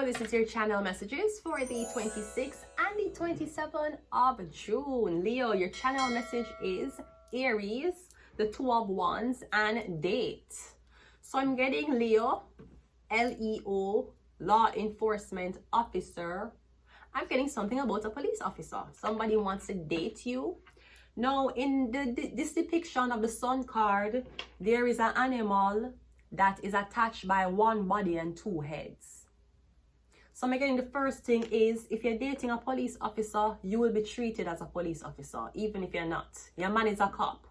this is your channel messages for the 26th and the 27th of June. Leo, your channel message is Aries, the Two of Wands, and date. So I'm getting Leo, L-E-O, law enforcement officer. I'm getting something about a police officer. Somebody wants to date you. Now, in this depiction of the Sun card, there is an animal that is attached by one body and two heads. So I'm getting the first thing is, if you're dating a police officer, you will be treated as a police officer, even if you're not. Your man is a cop.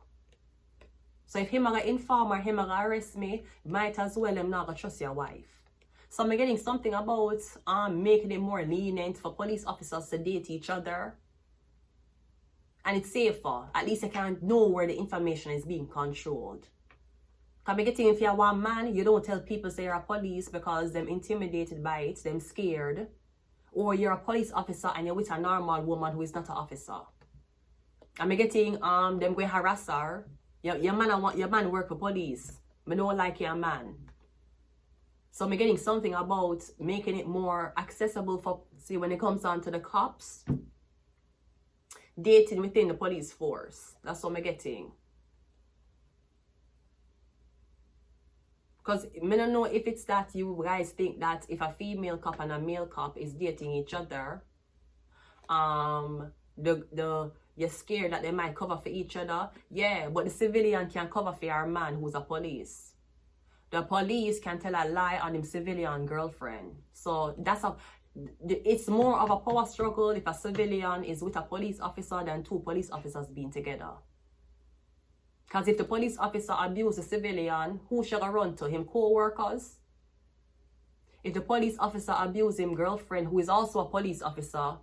So if him gonna inform or him gonna arrest me, might as well him not gonna trust your wife. So I'm getting something about making it more lenient for police officers to date each other. And it's safer. At least you can know where the information is being controlled. Because I'm getting, if you're one man, you don't tell people say you're a police because they're intimidated by it, them scared. Or you're a police officer and you're with a normal woman who is not an officer. I'm getting them going harass her. Your man work for police. I don't like your man. So I'm getting something about making it more accessible for, see, when it comes down to the cops, dating within the police force. That's what I'm getting. Because I don't know if it's that you guys think that if a female cop and a male cop is dating each other, you're scared that they might cover for each other. Yeah, but the civilian can cover for your man who's a police. The police can tell a lie on him civilian girlfriend. So it's more of a power struggle if a civilian is with a police officer than two police officers being together. Because if the police officer abuses a civilian, who should I run to? Him co-workers? If the police officer abuses him girlfriend, who is also a police officer,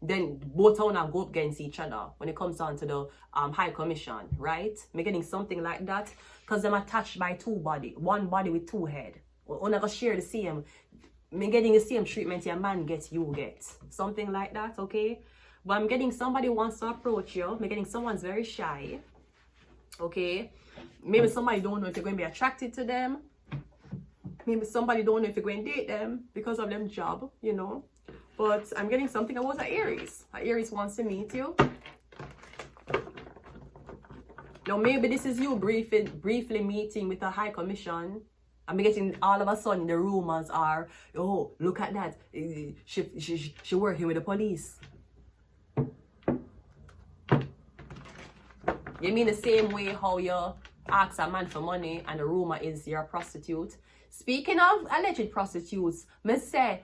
then both of them go up against each other when it comes down to the High Commission, right? I'm getting something like that. Because they're attached by two body, one body with two head. We're not going to share the same. I'm getting the same treatment your man gets, you get. Something like that, okay? But I'm getting somebody wants to approach you. I'm getting someone's very shy. Okay, maybe somebody don't know if you're going to be attracted to them. Maybe somebody don't know if you're going to date them because of them job, you know. But I'm getting something about an Aries. An Aries wants to meet you. Now maybe this is you briefly meeting with a High Commission. I'm getting all of a sudden the rumors are, oh, look at that. She working with the police. You mean the same way how you ask a man for money and the rumor is you're a prostitute? Speaking of alleged prostitutes, me say,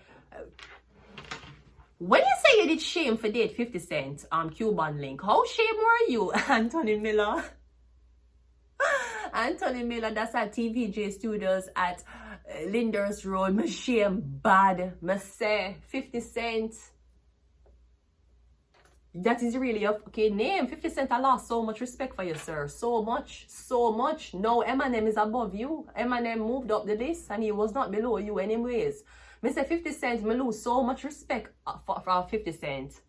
when you say you did shame for date 50 Cent Cuban link, how shame were you, Anthony Miller? Anthony Miller, that's at TVJ Studios at Linders Road. Me shame bad. Me say 50 Cent. That is really a okay name. 50 Cent, I lost so much respect for you, sir. So much. No, Eminem is above you. Eminem moved up the list and he was not below you anyways. Me say 50 Cent, me lose so much respect for 50 Cent.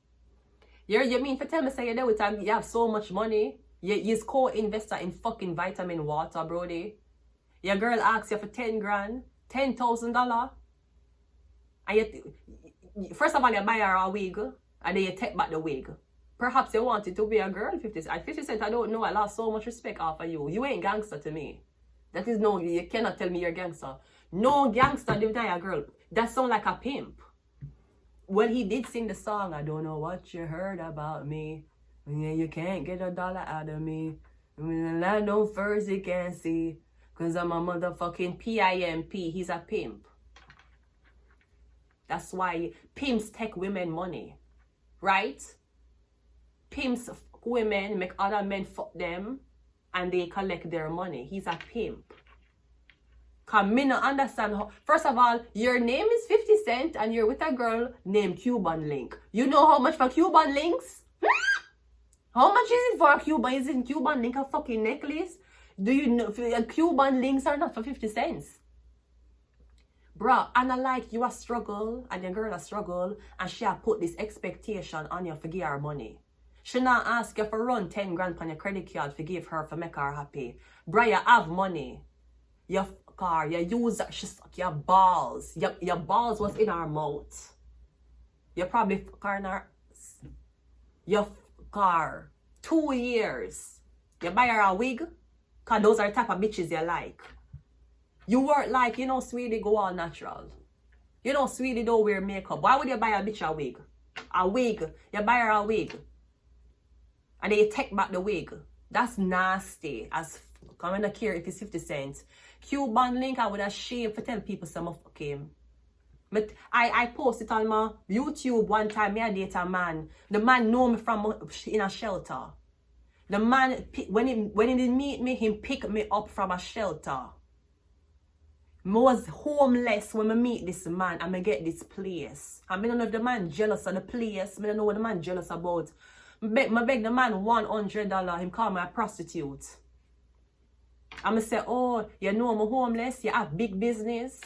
You mean for tell me say you're there with him, you have so much money? You're co-investor in fucking vitamin water, brody. Your girl asks you for 10 grand, $10,000. And first of all, you buy her a wig. And then you take back the wig. Perhaps you wanted to be a girl, 50 Cent. At 50 Cent, I don't know. I lost so much respect off of you. You ain't gangster to me. That is no, you cannot tell me you're gangster. No gangster deny a girl. That sound like a pimp. Well, he did sing the song, I don't know what you heard about me. Yeah, you can't get $1 out of me. I mean, I know first you can't see. Because I'm a motherfucking PIMP. He's a pimp. That's why pimps take women money. Right? Pimps fuck women, make other men fuck them, and they collect their money. He's a pimp. Cause me not understand how. First of all, your name is 50 Cent and you're with a girl named Cuban Link. You know how much for Cuban links? How much is it for a Cuban? Is it Cuban Link a fucking necklace? Do you know Cuban links are not for 50 cents? Bruh, and I like you a struggle and your girl a struggle and she a put this expectation on you for give her money. She not ask you for run 10 grand on your credit card for give her for make her happy. Bruh, you have money. You car. You use her, she suck your balls. Your balls was in her mouth. You probably fuck her in her... Your car. 2 years. You buy her a wig? Because those are the type of bitches you like. You weren't like, you know, sweetie, go all natural. You know, sweetie, don't wear makeup. Why would you buy a bitch a wig? A wig. You buy her a wig. And then you take back the wig. That's nasty. As fuck. I don't care if it's 50 cents. Cuban link, I would have shame for tell people some of him. But I posted on my YouTube one time, me I date a man. The man know me from in a shelter. The man, when he did meet me, he picked me up from a shelter. I was homeless when I meet this man and I get this place. I don't know if the man jealous of the place. I don't know what the man jealous about. I beg the man $100. Him call me a prostitute. I say, oh, you know I'm homeless. You have big business.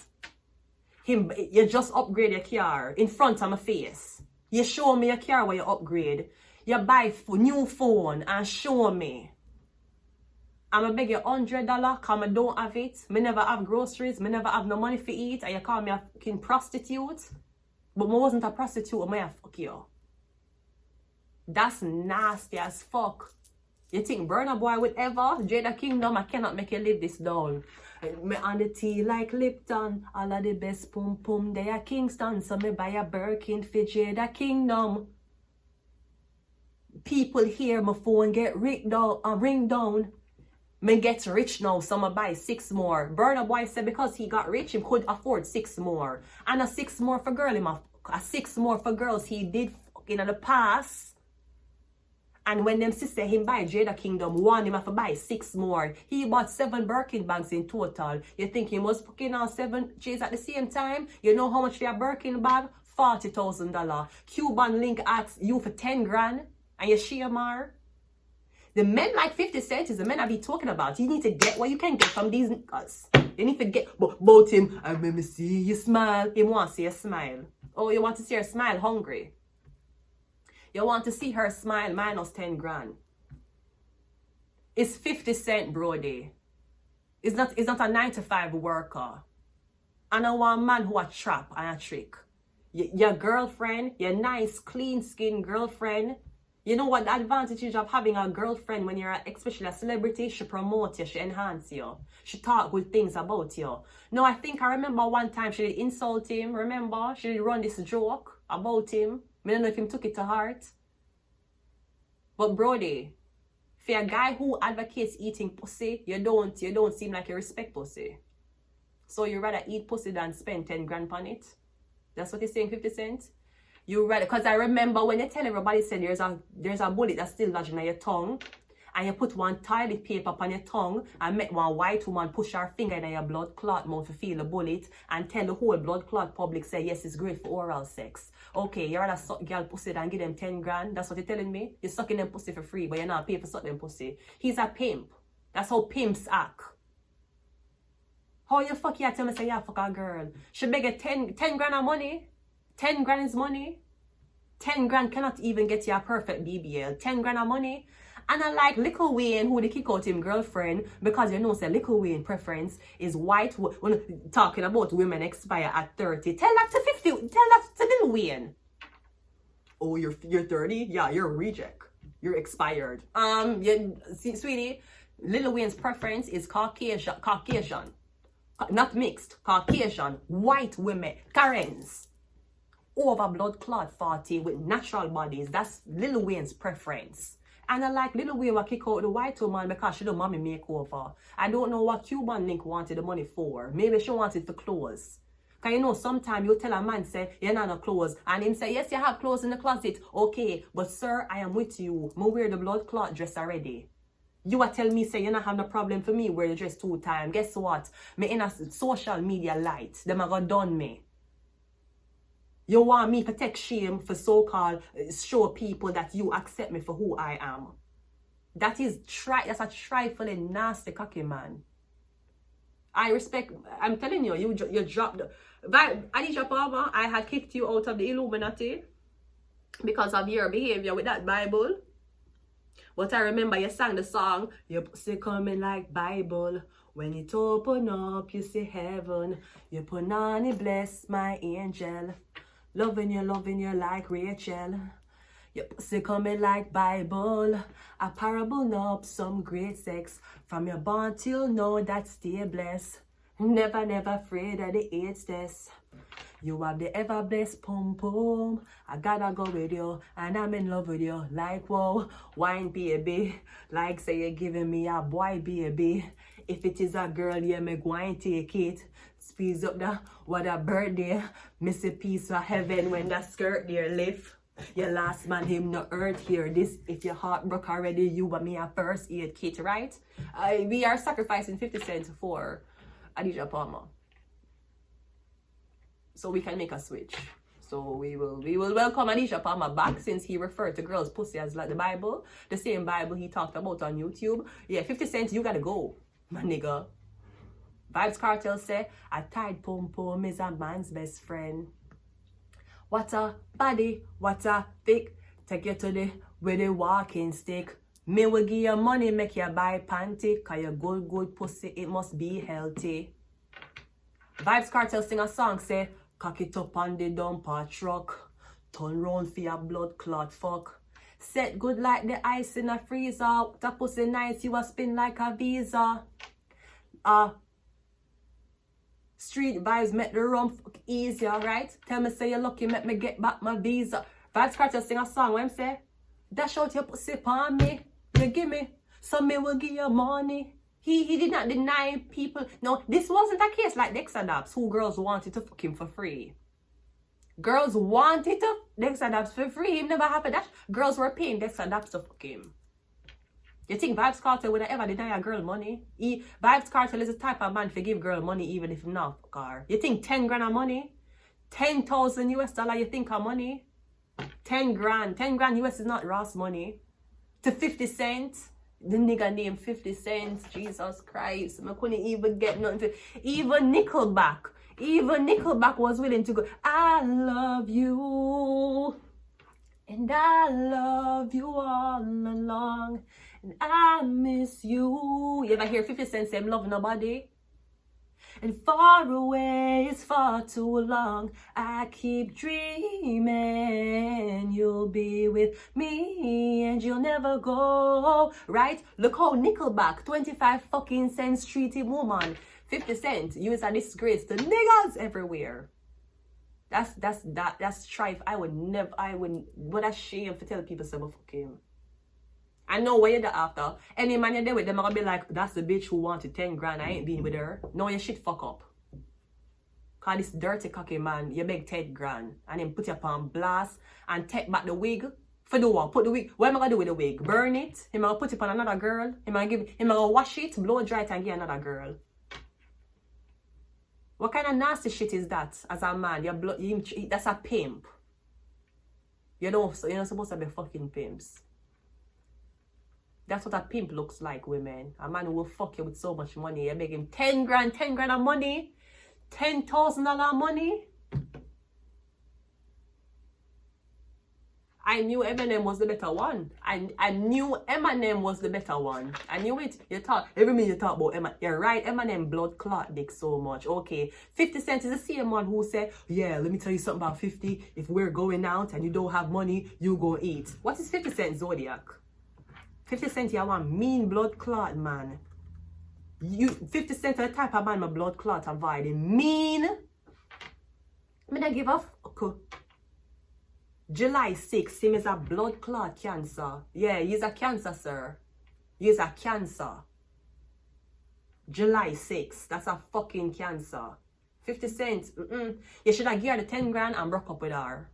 You just upgrade your car in front of my face. You show me your car where you upgrade. You buy a new phone and show me. I'm a beg you $100 because I don't have it. I never have groceries. I never have no money for eat. And you call me a fucking prostitute. But I wasn't a prostitute. I fuck you. That's nasty as fuck. You think Burna Boy would ever? Jada Kingdom, I cannot make you live this down. Me on the tea like Lipton. All of the best pum pum they are Kingston. So me buy a Birkin for Jada Kingdom. People hear my phone get ring down. Me get rich now, so I buy 6 more. Burna Boy said because he got rich, he could afford 6 more. And a 6 more for girl, a 6 more for girls he did fucking in the past. And when them sister him buy Jada Kingdom, one him have to buy 6 more. He bought 7 Birkin bags in total. You think he was fucking on 7 J's at the same time? You know how much for a Birkin bag? $40,000. Cuban link asks you for 10 grand and you share more. The men like 50 cents is the men I be talking about. You need to get what you can get from these niggas. You need to get about him. I remember see you smile. He want to see a smile. Oh, you want to see her smile hungry. You want to see her smile minus 10 grand. It's 50 cents, brody. It's not a 9 to 5 worker. And I want a man who a trap and a trick. Your girlfriend, your nice, clean skin girlfriend. You know what the advantage is of having a girlfriend when you're especially a celebrity? She promotes you, she enhances you. She talk good things about you. No, I remember one time she did insult him, remember? She did run this joke about him. I don't know if him took it to heart. But brody, for a guy who advocates eating pussy, you don't seem like you respect pussy. So you rather eat pussy than spend 10 grand on it? That's what you're saying, 50 cents? You rather, because I remember when they tell everybody said there's a bullet that's still lodging in your tongue, and you put one toilet paper upon your tongue and make one white woman push her finger in your blood clot mouth to feel the bullet and tell the whole blood clot public say yes, it's great for oral sex. Okay, you rather suck girl pussy than give them 10 grand? That's what you're telling me? You're sucking them pussy for free, but you're not paying for suck them pussy. He's a pimp. That's how pimps act. How you fuck you tell me say yeah fuck a girl? She beg you 10 grand of money? 10 grand is money. 10 grand cannot even get you a perfect BBL. 10 grand of money. And I like Lil Wayne who they kick out him girlfriend because you know say Lil Wayne preference is white. When talking about women expire at 30. Tell that to 50. Tell that to Lil Wayne. Oh, you're 30? Yeah, you're a reject. You're expired. See, sweetie, Lil Wayne's preference is Caucasian. Not mixed. Caucasian. White women. Karens. Over blood clot 40 with natural bodies. That's Lil Wayne's preference. And I like Lil Wayne will kick out the white woman because she do mommy makeover. I don't know what Cuban link wanted the money for. Maybe she wanted for clothes. Because you know, sometimes you tell a man, say, you're not no clothes. And him say, yes, you have clothes in the closet. Okay, but sir, I am with you. I wear the blood clot dress already. You are telling me, say, you not have no problem for me wear the dress 2 times. Guess what? Me in a social media light. Them are gonna done me. You want me to take shame for so-called show people that you accept me for who I am. That's a trifling nasty cocky man. I respect, I'm telling you, you dropped Adisha Palmer, I had kicked you out of the Illuminati because of your behavior with that Bible. But I remember you sang the song, your pussy coming like Bible. When it open up, you see heaven. You put on it, bless my angel. Loving you like Rachel. Your pussy coming like Bible. A parable up some great sex. From your born till now that stay blessed. Never afraid of the AIDS test. You have the ever blessed pum pum. I gotta go with you, and I'm in love with you. Like whoa, wine baby. Like say you're giving me a boy baby. If it is a girl, yeah, me go and take it. Speeds up the what a birthday. Miss a piece of heaven when that skirt there lift. Your last man him no earth here. This if your heart broke already, you but me a first aid kit, right? We are sacrificing 50 cents for Adidja Palmer, so we can make a switch. So we will welcome Adidja Palmer back, since he referred to girls' pussy as like the Bible, the same Bible he talked about on YouTube. Yeah, 50 cents, you gotta go, my nigga. Vibes Cartel say a tight pum pum is a man's best friend. What a body, what a thick. Take you to the with a walking stick. Me will give you money, make you buy panty. Cause your good pussy, it must be healthy. Vibes Cartel sing a song, say, cock it up on the dumper truck. Turn round for your blood clot fuck. Set good like the ice in a freezer. That pussy nice, you a spin like a visa. Street vibes make the rum fuck easier, right? Tell me say you're lucky, make me get back my visa. Vibes Cartel sing a song, what I'm say? Dash out your pussy on me. You give me, so me will give you money. He did not deny people. No, this wasn't a case like Dexter Dabs, who girls wanted to fuck him for free. Girls wanted to Dexter Dabs for free. Him never happened. That girls were paying Dexter Dabs to fuck him. You think Vibes Cartel would ever deny a girl money? Vibes Cartel is the type of man to give girl money even if not fuck her. You think 10 grand of money? 10,000 US dollar you think of money? 10 grand. 10 grand US is not Ross money. To 50 cents. The nigga named 50 cents. Jesus Christ. I couldn't even get nothing to... Even Nickelback was willing to go, I love you. And I love you all along. And I miss you. You ever hear 50 Cent say, I'm loving nobody? And far away is far too long. I keep dreaming you'll be with me and you'll never go. Right? Look how Nickelback, 25 fucking cents treated woman. 50 Cent, you is a disgrace to niggas everywhere. That's strife. I would ashamed to tell people some fuck him. I know what you're there after. Any man you're there with them, I'm gonna be like, that's the bitch who wanted 10 grand. I ain't been with her. No, your shit fuck up. Cause this dirty cocky man, you beg 10 grand. And then put you up on blast and take back the wig. For the what? Put the wig. What am I gonna do with the wig? Burn it? Am I gonna put it on another girl? Am I gonna wash it, blow dry it and give another girl? What kind of nasty shit is that as a man? That's a pimp. You're not supposed to be fucking pimps. That's what a pimp looks like, women. A man who will fuck you with so much money. You make him 10 grand of money. $10,000 money. I knew Eminem was the better one. I knew Eminem was the better one. I knew it. Every minute you talk about Eminem. You're right, Eminem blood clot dick so much. Okay. 50 Cent is the same one who said, yeah, let me tell you something about 50. If we're going out and you don't have money, you go eat. What is 50 Cent Zodiac? 50 Cent, you want mean blood clot, man. 50 Cent are the type of man my blood clot avoid. Mean. I mean, I give a fuck. July 6th, him is a blood clot cancer. Yeah, he's a cancer, sir. He's a cancer. July 6th, that's a fucking cancer. 50 Cent, you should have given her the 10 grand and broke up with her.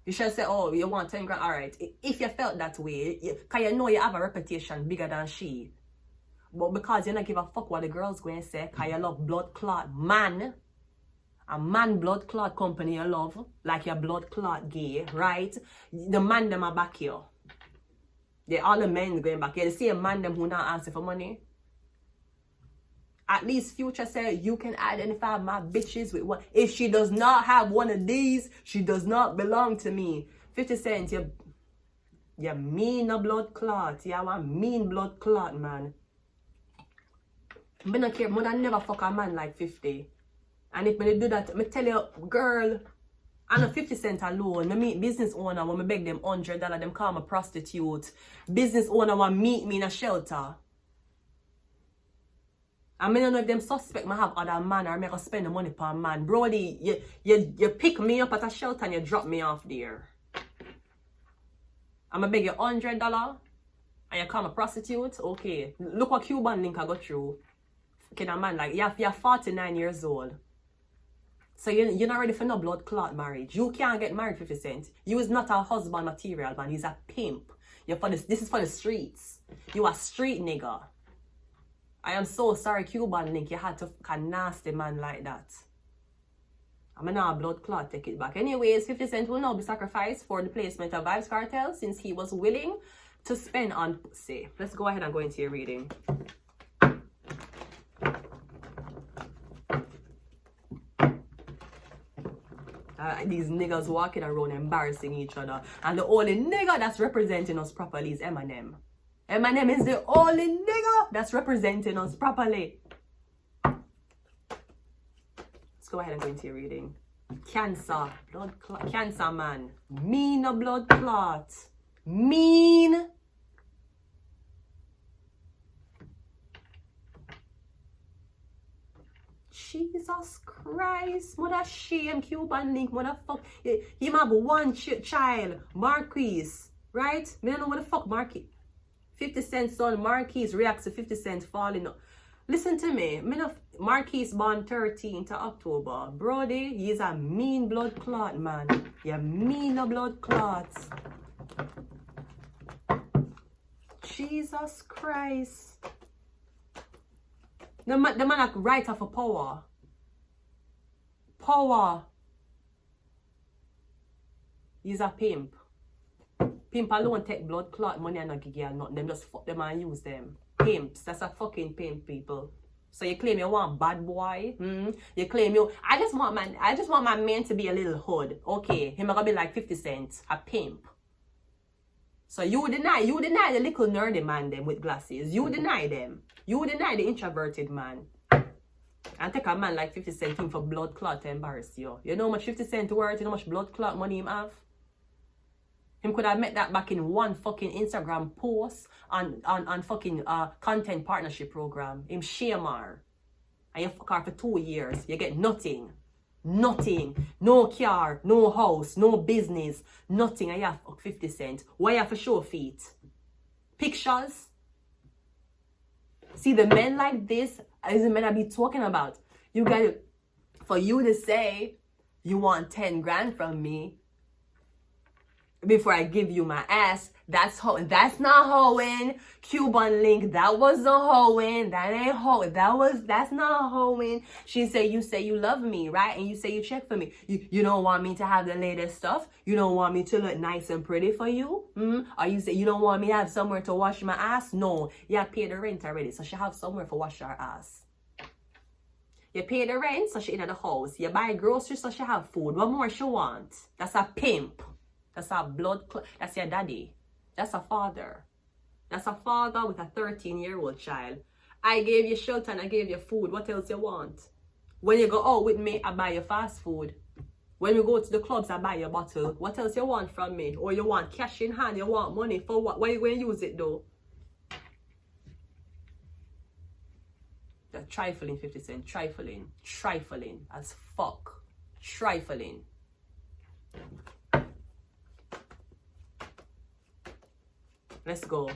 You should say, oh, you want 10 grand? All right. If you felt that way, because you know you have a reputation bigger than she. But because you don't give a fuck what the girls going to say, because you love blood clot man. A man blood clot company you love, like your blood clot gay, right? The man them are back here. All the men going back here. You see a man them who not answer for money. At least Future said you can identify my bitches with one. If she does not have one of these, she does not belong to me. 50 Cent, you mean a blood clot. You want mean blood clot, man. I don't care. Mother never fuck a man like 50. And if I do that, I tell you, girl, I know 50 cents alone. I meet business owner when I beg them $100, them call me prostitute. Business owner want meet me in a shelter. I don't know if them suspect me have other man or I go spend the money per man. Brody, you pick me up at a shelter and you drop me off there. I'm gonna beg you $100 and you call me prostitute. Okay, look what Cuban link I got through. Fucking a man like you're 49 years old. So you're not ready for no blood clot marriage. You can't get married 50 cents. You is not a husband material, man. He's a pimp. You're for this is for the streets. You a street nigga. I am so sorry, Cuban link. You had to fuck a nasty man like that. I'm not a blood clot, take it back. Anyways, 50 Cent will now be sacrificed for the placement of Vybz Kartel since he was willing to spend on pussy. Let's go ahead and go into your reading. These niggas walking around embarrassing each other. And the only nigga that's representing us properly is Eminem. Eminem is the only nigga that's representing us properly. Let's go ahead and go into your reading. Cancer. Blood clot. Cancer, man. Mean a blood clot. Mean. Jesus Christ, mother shame, Cuban link, motherfucker. Him have one child, Marquise, right? Me don't know what the fuck Marquise. 50 Cent son, Marquise reacts to 50 Cent falling up. Listen to me, Marquise born 13th of October. Brody, he's a mean blood clot, man. You mean a blood clots. Jesus Christ. The man like right off of power. Power. He's a pimp. Pimp alone take blood clot money and not give you nothing. Them just fuck them and use them. Pimps. That's a fucking pimp, people. So you claim you want bad boy? You claim you I just want my man to be a little hood. Okay. Him gonna be like 50 Cent. A pimp. So you deny the little nerdy man them with glasses. You deny them. You deny the introverted man. And take a man like 50 Cent him for blood clot to embarrass you. You know how much 50 Cent worth? You know how much blood clot money him have? Him could have met that back in one fucking Instagram post on fucking content partnership program. Him shame her. And you fuck her for 2 years. You get nothing. Nothing. No car, no house, no business, nothing. And you have 50 Cent. Why you have to show feet? Pictures? See, the men like this is the men I be talking about. You got to, for you to say you want 10 grand from me before I give you my ass, that's not hoeing. Cuban link, that wasn't hoeing. That ain't hoeing. That's not hoeing. She say you love me, right? And you say you check for me. You don't want me to have the latest stuff. You don't want me to look nice and pretty for you. Or you say you don't want me to have somewhere to wash my ass. No, you pay the rent already, so she have somewhere for wash her ass. You pay the rent, so she in the house. You buy groceries, so she have food. What more she want? That's a pimp. That's a blood clot. That's your daddy. That's a father. That's a father with a 13-year-old child. I gave you shelter and I gave you food. What else you want? When you go out with me, I buy you fast food. When you go to the clubs, I buy you a bottle. What else you want from me? Or you want cash in hand? You want money for what? Why you going to use it though? You're trifling, 50 Cent. Trifling. Trifling as fuck. Trifling. Let's go.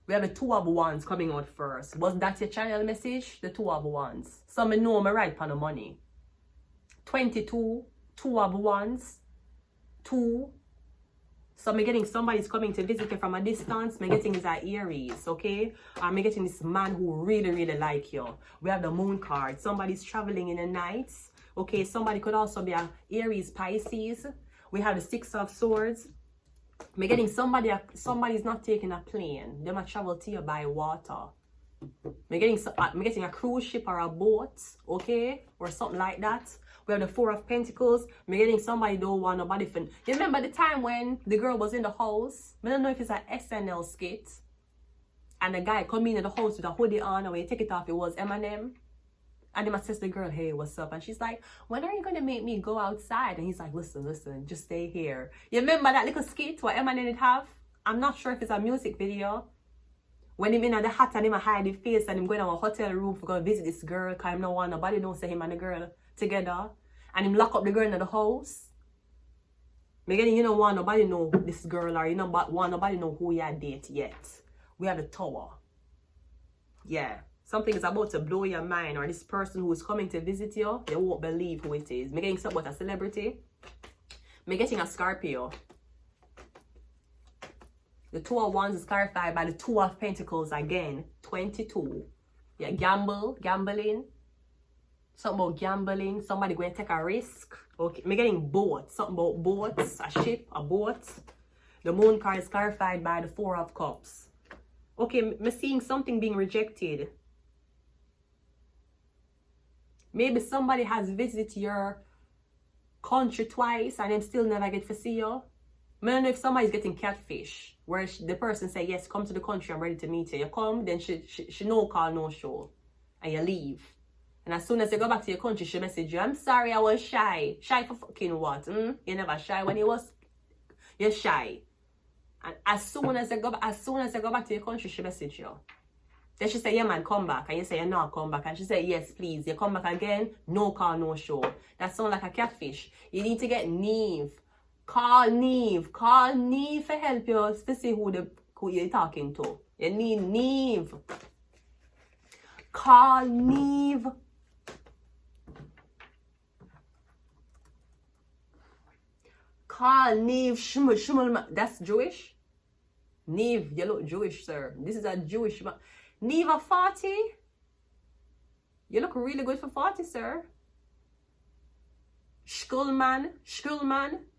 We have the 2 of Wands coming out first. Was that your channel message? The 2 of Wands. Some know me right on the money. 22, 2 of Wands, 2. So I'm getting somebody's coming to visit you from a distance. I'm getting is a Aries, okay? I'm getting this man who really, really like you. We have the Moon card. Somebody's traveling in the nights. Okay, somebody could also be a Aries, Pisces. We have the 6 of Swords. I'm getting somebody's not taking a plane. They might travel to you by water. I'm getting a cruise ship or a boat, okay? Or something like that. We have the 4 of Pentacles. I'm getting somebody don't want nobody. You remember the time when the girl was in the house? I don't know if it's an SNL skit. And the guy come in the house with a hoodie on, and when you take it off, it was Eminem. And then I says to the girl, hey, what's up? And she's like, when are you going to make me go outside? And he's like, listen, just stay here. You remember that little skit what Eminem did have? I'm not sure if it's a music video. When him in the hat and him hide his face and him going to a hotel room for go visit this girl, because him no want nobody know say him and the girl together. And him lock up the girl in the house. Again, you don't want nobody know this girl, or you don't want nobody know who you date yet. We have the tower. Yeah. Something is about to blow your mind, or this person who is coming to visit you, they won't believe who it is. Me getting something about a celebrity. Me getting a Scorpio. The 2 of Wands is clarified by the 2 of Pentacles again. 22. Yeah, gambling. Something about gambling. Somebody going to take a risk. Okay, me getting boat. Something about boats. A ship, a boat. The Moon card is clarified by the 4 of Cups. Okay, me seeing something being rejected. Maybe somebody has visited your country twice and them still never get to see you. I don't know if somebody's getting catfish, where the person say, yes, come to the country, I'm ready to meet you. You come, then she no call, no show. And you leave. And as soon as you go back to your country, she message you, I'm sorry, I was shy. Shy for fucking what? You never shy when you're shy. And as soon as you go back to your country, she message you. Then she say, yeah man, come back. And you say, yeah, no, come back. And she say, yes, please. You come back again, no call, no show. That sounds like a catfish. You need to get Neve. Call Neve. Call Neve for help you to see who you're talking to. You need Neve. Call Neve. Call Neve. Shmuel. That's Jewish? Neve, you look Jewish, sir. This is a Jewish man. Neve 40? You look really good for 40, sir. Shkulman.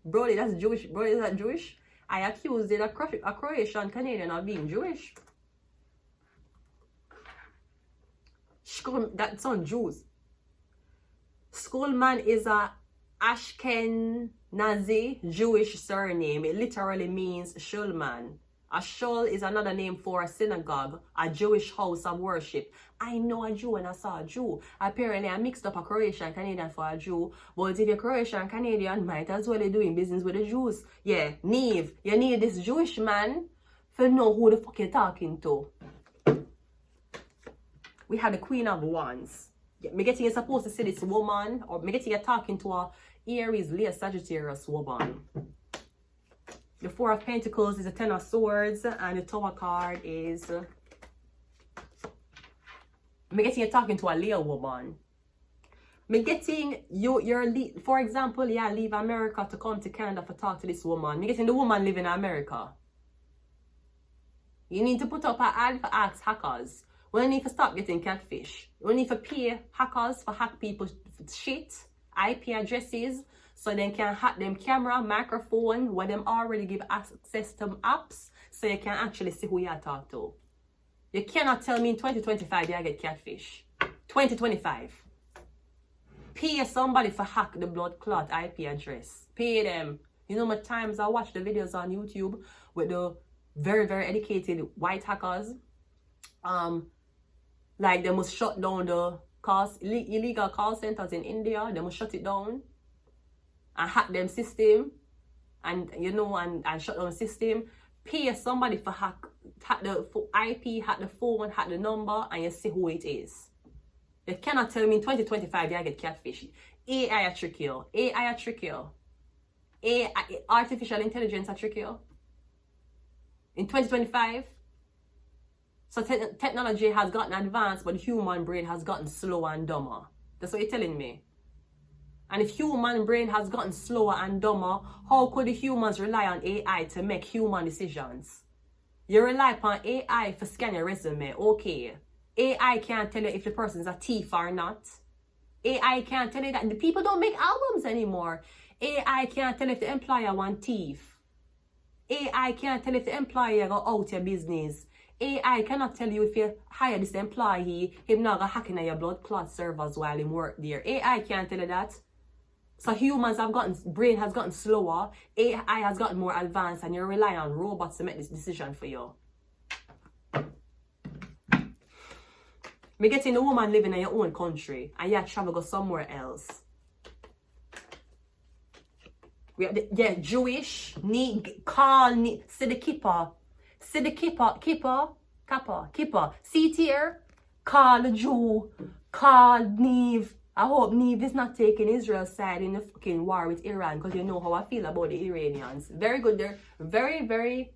Brody, that's Jewish. Brody, is that Jewish? I accused it a Croatian Canadian of being Jewish. That's on Jews. Shkulman is a Ashkenazi Jewish surname. It literally means Shulman. A shul is another name for a synagogue, a Jewish house of worship. I know a Jew when I saw a Jew. Apparently, I mixed up a Croatian Canadian for a Jew. But if you're Croatian Canadian, might as well be doing business with the Jews. Yeah, Neve, you need this Jewish man to know who the fuck you're talking to. We have the Queen of Wands. Yeah, me getting you supposed to see this woman, or me getting you talking to a Aries, Leo, Sagittarius woman. The 4 of Pentacles is a 10 of Swords, and the Tower card is... I'm getting you talking to a Leo woman. I'm getting for example, yeah, leave America to come to Canada for talk to this woman. I'm getting the woman live in America. You need to put up an ad for ask hackers. We need to stop getting catfish. We need to pay hackers for hack people's shit, IP addresses, so they can hack them camera, microphone, where them already give access to apps, so you can actually see who you talk to. You cannot tell me in 2025 you get catfish. 2025. Pay somebody for hack the blood clot IP address. Pay them. You know how many times I watch the videos on YouTube with the very, very educated white hackers. Like they must shut down the illegal call centers in India. They must shut it down and hack them system, and and shut down the system. Pay somebody for hack the IP, hack the phone, hack the number, and you see who it is. You cannot tell me in 2025 you get catfish. AI a trick you. AI a trick you. Artificial intelligence a trick you. In 2025. So technology has gotten advanced, but the human brain has gotten slower and dumber. That's what you're telling me. And if human brain has gotten slower and dumber, how could the humans rely on AI to make human decisions? You rely upon AI for scanning your resume. Okay. AI can't tell you if the person is a thief or not. AI can't tell you that. The people don't make albums anymore. AI can't tell if the employer want thief. AI can't tell if the employer go out your business. AI cannot tell you if you hire this employee, him not go hacking at your blood clot servers while him work there. AI can't tell you that. So humans brain has gotten slower, AI has gotten more advanced, and you rely on robots to make this decision for you. Me getting the woman living in your own country and you travel go somewhere else. We have the, Jewish, see the keeper. See the keeper. See it here? Call the Jew, call Neve. I hope Neve is not taking Israel's side in the fucking war with Iran, because you know how I feel about the Iranians. Very good, they're very, very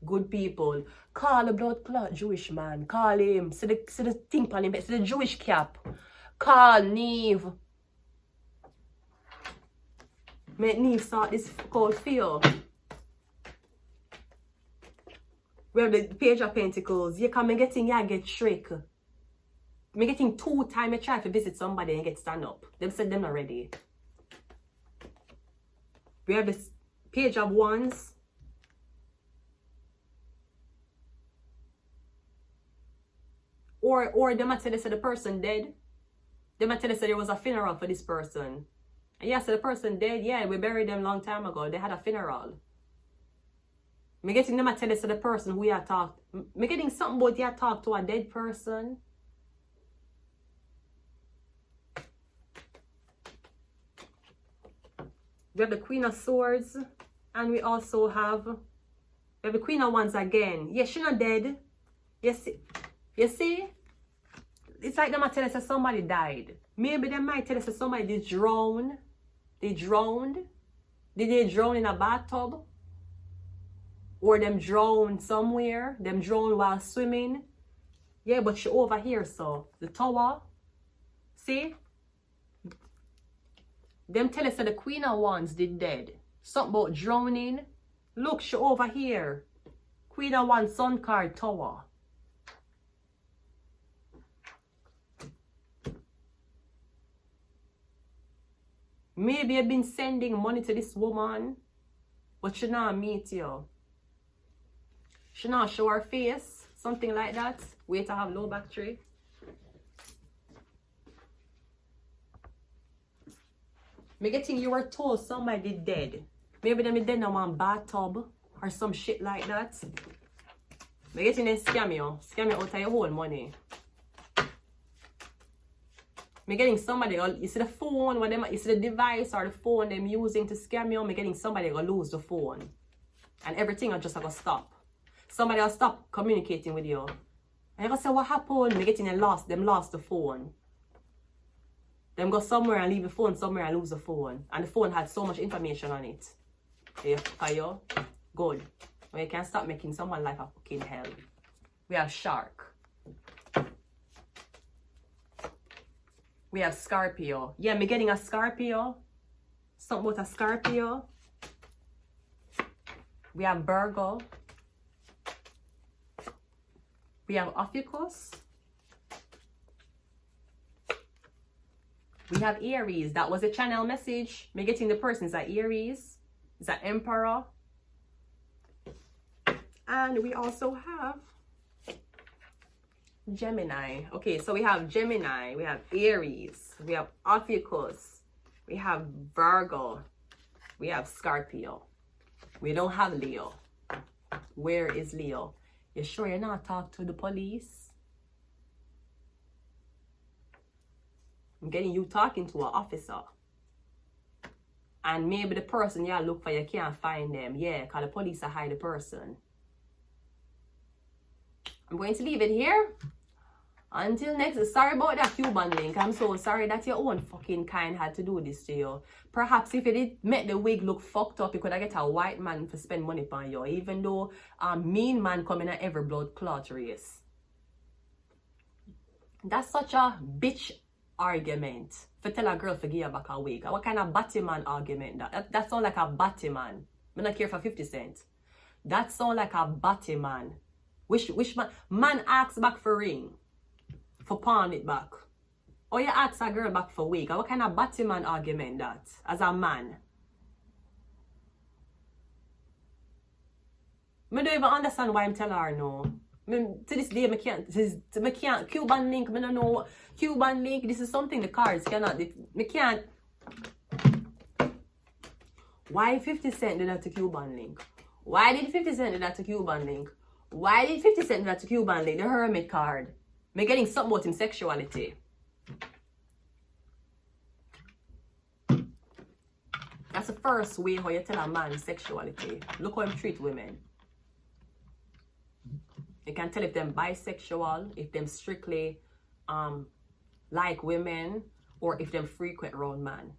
good people. Call the blood clot Jewish man. Call him. See the thing on him. See the Jewish cap. Call Neve. Make Neve sort this called for you. We have the Page of Pentacles. You come and get trick. Me getting 2 times I try to visit somebody and get stand up. Them said them not ready. We have this Page of Wands. Or them might tell us that the person dead. They might tell us that there was a funeral for this person. And yeah, so the person dead, yeah, we buried them long time ago. They had a funeral. Me getting them might tell us that the person who you talked. Me getting something about you talk to a dead person. We have the Queen of Swords. And we also have the Queen of Wands again. Yeah, she's not dead. You see? It's like they might tell us that somebody died. Maybe they might tell us that somebody did drown. They drowned. Did they drown in a bathtub? Or them drowned somewhere? Them drowned while swimming? Yeah, but she over here, so. The tower. See? Them tell us that the Queen of Wands did dead. Something about drowning. Look, she over here. Queen of Wands, sun card, tower. Maybe you've been sending money to this woman, but she not meet you. She not show her face, something like that. Wait to have low battery. Me getting you were told somebody dead. Maybe them dead now on bathtub or some shit like that. Me getting them scam you out of your whole money. Me getting somebody, you see the phone, you see the device or the phone them using to scam you, me getting somebody gonna lose the phone. And everything will just gonna stop. Somebody will stop communicating with you. And you gonna say, what happened? Me getting them lost the phone. Them go somewhere and leave the phone somewhere and lose the phone. And the phone had so much information on it. You good. Well, you can't stop making someone's life a fucking hell. We have Shark. We have Scorpio. Yeah, me getting a Scorpio. Something about a Scorpio. We have Virgo. We have Ophiuchus. We have Aries. That was a channel message. Me getting the person is a Aries. Is an Emperor. And we also have Gemini. Okay, so we have Gemini, we have Aries, we have Ophiuchus, we have Virgo, we have Scorpio. We don't have Leo. Where is Leo? You sure you're not talking to the police? I'm getting you talking to an officer. And maybe the person you look for, you can't find them. Yeah, because the police are hide the person. I'm going to leave it here. Until next, sorry about that Cuban link. I'm so sorry that your own fucking kind had to do this to you. Perhaps if it did make the wig look fucked up, you could have get a white man to spend money on you. Even though a mean man coming at every blood clot race. That's such a bitch argument. For tell a girl to give you back a wig. What kind of Batman argument that sound like a Batman. I don't care for 50 cents. That sound like a Batman. Which man asks back for ring? For pawn it back. Or you ask a girl back for wig. What kind of Batman argument that? As a man. I don't even understand why I'm telling her no. To this day, I can't. Cuban link, I don't know. Cuban link, this is something the cards cannot. I can't. Why 50 Cent did that to Cuban link? Why did 50 Cent do that to Cuban link? Why did 50 Cent do that to Cuban link? The Hermit card. Me getting something about him sexuality. That's the first way how you tell a man sexuality. Look how him treat women. You can tell if them bisexual, if them strictly like women, or if them frequent around man.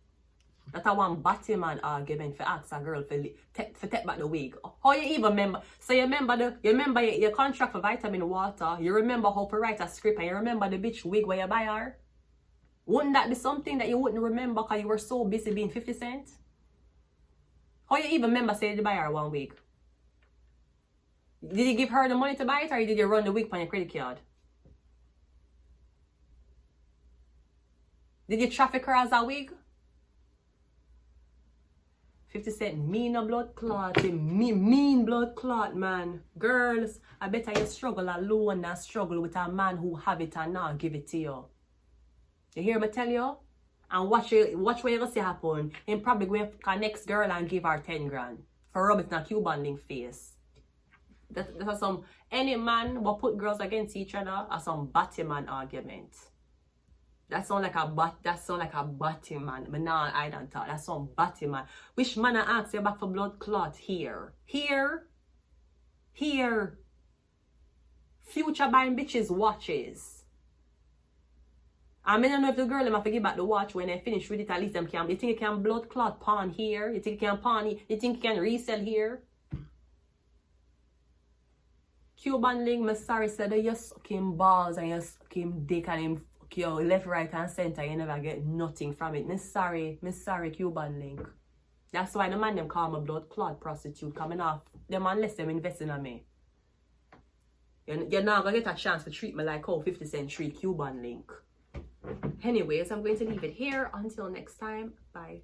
That's a one batty man argument for ask a girl for take back the wig. How you even remember? So you remember your contract for vitamin water. You remember how to write a script, and you remember the bitch wig where you buy her. Wouldn't that be something that you wouldn't remember because you were so busy being 50 Cent? How you even remember saying you buy her 1 week? Did you give her the money to buy it, or did you run the wig on your credit card? Did you traffic her as a wig? 50 Cent mean a blood clot. Mean blood clot, man. Girls, I better you struggle alone than struggle with a man who have it and not give it to you. You hear me tell you? And watch what you're gonna see happen. Him probably going to next girl and give her 10 grand. For rub it in a Cuban link face. That's some, any man will put girls against each other are some batty man argument. That sound like a batty man. But now I don't talk. That's some batty man. Which man I ask you back for blood clot here? Here. Future buying bitches watches. I mean, I don't know if the girl them have to give back the watch when they finish with it. At least them can. You think you can blood clot pawn here? You think you can pawn it? You think you can resell here? Cuban link, my sorry said that you suck him balls and you suck him dick and him fuck you left, right and center. You never get nothing from it. Miss sorry, Cuban link. That's why the man them call me blood clot prostitute coming off. Them unless them investing on me. You're not gonna get a chance to treat me like how 50 Cent treat Cuban link. Anyways, I'm going to leave it here. Until next time, bye.